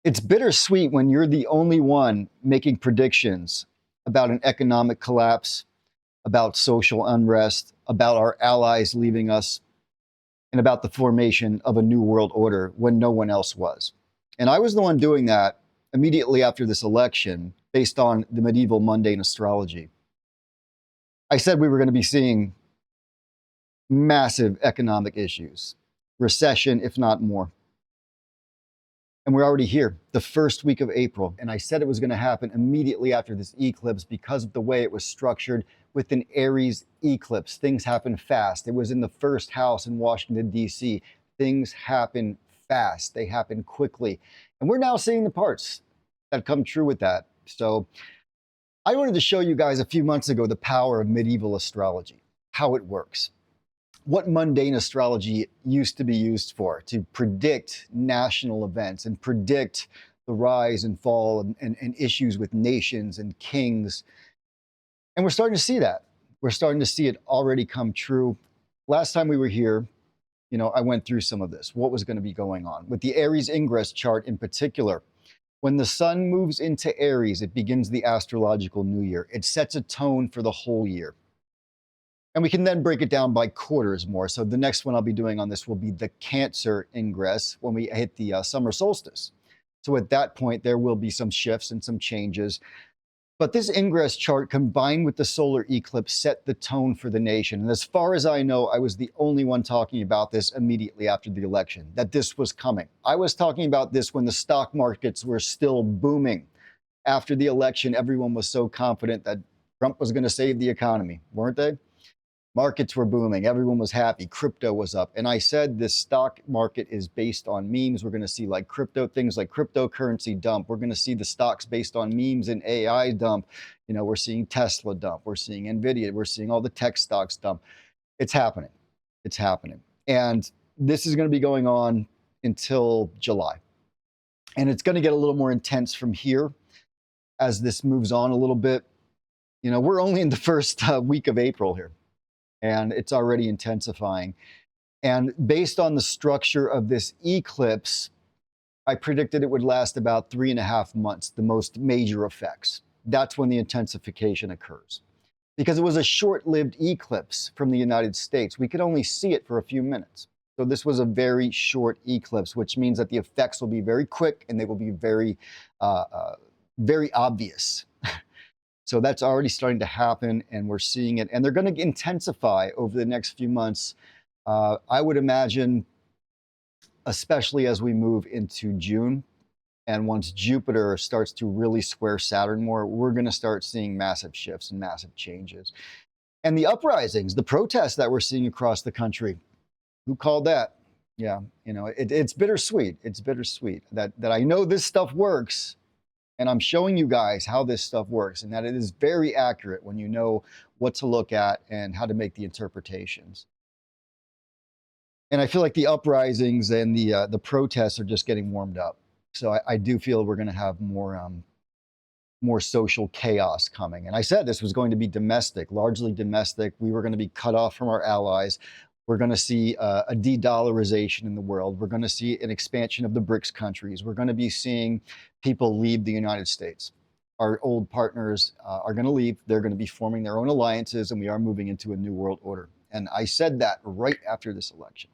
It's bittersweet when you're the only one making predictions about an economic collapse, about social unrest, about our allies leaving us, and about the formation of a new world order when no one else was. And I was the one doing that immediately after this election based on the medieval mundane astrology. I said we were going to be seeing massive economic issues, recession, if not more. And we're already here, the first week of April. And I said it was going to happen immediately after this eclipse because of the way it was structured with an Aries eclipse. Things happen fast. It was in the first house in Washington, D.C. Things happen fast. They happen quickly. And we're now seeing the parts that come true with that. So I wanted to show you guys a few months ago the power of medieval astrology, how it works, what mundane astrology used to be used for, to predict national events and predict the rise and fall and issues with nations and kings. And we're starting to see that. We're starting to see it already come true. Last time we were here, I went through some of this, what was going to be going on. With the Aries Ingress chart in particular, when the sun moves into Aries, it begins the astrological new year. It sets a tone for the whole year. And we can then break it down by quarters more. So the next one I'll be doing on this will be the Cancer Ingress when we hit the summer solstice. So at that point, there will be some shifts and some changes. But this Ingress chart combined with the solar eclipse set the tone for the nation. And as far as I know, I was the only one talking about this immediately after the election, that this was coming. I was talking about this when the stock markets were still booming. After the election, everyone was so confident that Trump was going to save the economy, weren't they? Markets were booming. Everyone was happy. Crypto was up. And I said this stock market is based on memes. We're going to see like crypto things like cryptocurrency dump. We're going to see the stocks based on memes and AI dump. We're seeing Tesla dump. We're seeing Nvidia. We're seeing all the tech stocks dump. It's happening. It's happening. And this is going to be going on until July. And it's going to get a little more intense from here as this moves on a little bit. We're only in the first week of April here, and it's already intensifying. And based on the structure of this eclipse, I predicted it would last about 3.5 months, the most major effects. That's when the intensification occurs. Because it was a short-lived eclipse from the United States. We could only see it for a few minutes. So this was a very short eclipse, which means that the effects will be very quick and they will be very, very obvious. So that's already starting to happen, and we're seeing it. And they're going to intensify over the next few months. I would imagine, especially as we move into June, and once Jupiter starts to really square Saturn more, we're going to start seeing massive shifts and massive changes. And the uprisings, the protests that we're seeing across the country, who called that? Yeah, it's bittersweet. It's bittersweet that I know this stuff works. And I'm showing you guys how this stuff works and that it is very accurate when you know what to look at and how to make the interpretations. And I feel like the uprisings and the protests are just getting warmed up. So I do feel we're going to have more social chaos coming. And I said this was going to be domestic, largely domestic. We were going to be cut off from our allies. We're going to see a de-dollarization in the world. We're going to see an expansion of the BRICS countries. We're going to be seeing people leave the United States. Our old partners are going to leave. They're going to be forming their own alliances, and we are moving into a new world order. And I said that right after this election.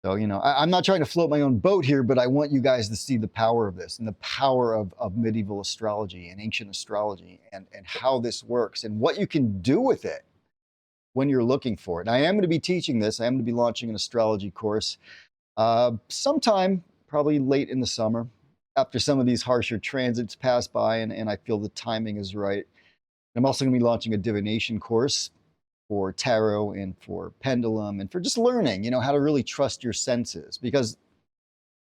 So, I'm not trying to float my own boat here, but I want you guys to see the power of this and the power of medieval astrology and ancient astrology and how this works and what you can do with it when you're looking for it. And I am going to be teaching this. I am going to be launching an astrology course sometime, probably late in the summer, after some of these harsher transits pass by and I feel the timing is right. I'm also going to be launching a divination course for tarot and for pendulum and for just learning, how to really trust your senses. Because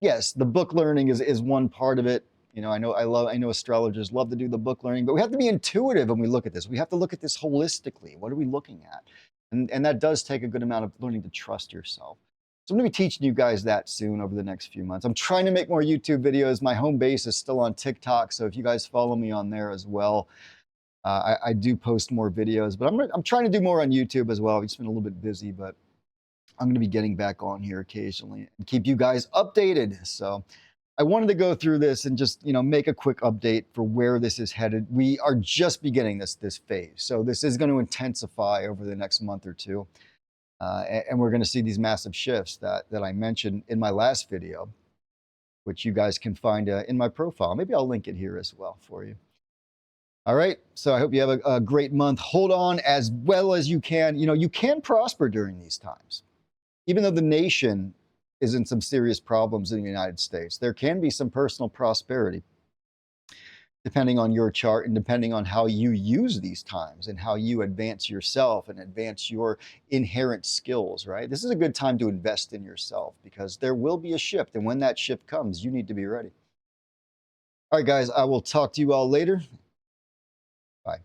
yes, the book learning is one part of it. I know astrologers love to do the book learning, but we have to be intuitive when we look at this. We have to look at this holistically. What are we looking at? And that does take a good amount of learning to trust yourself. So I'm going to be teaching you guys that soon over the next few months. I'm trying to make more YouTube videos. My home base is still on TikTok, so if you guys follow me on there as well, I do post more videos. But I'm trying to do more on YouTube as well. I've just been a little bit busy, but I'm going to be getting back on here occasionally and keep you guys updated. So I wanted to go through this and just, make a quick update for where this is headed. We are just beginning this phase. So this is going to intensify over the next month or two. And we're going to see these massive shifts that I mentioned in my last video, which you guys can find in my profile. Maybe I'll link it here as well for you. All right. So I hope you have a great month. Hold on as well as you can. You can prosper during these times. Even though the nation is in some serious problems in the United States, there can be some personal prosperity depending on your chart and depending on how you use these times and how you advance yourself and advance your inherent skills, right? This is a good time to invest in yourself because there will be a shift. And when that shift comes, you need to be ready. All right, guys, I will talk to you all later. Bye.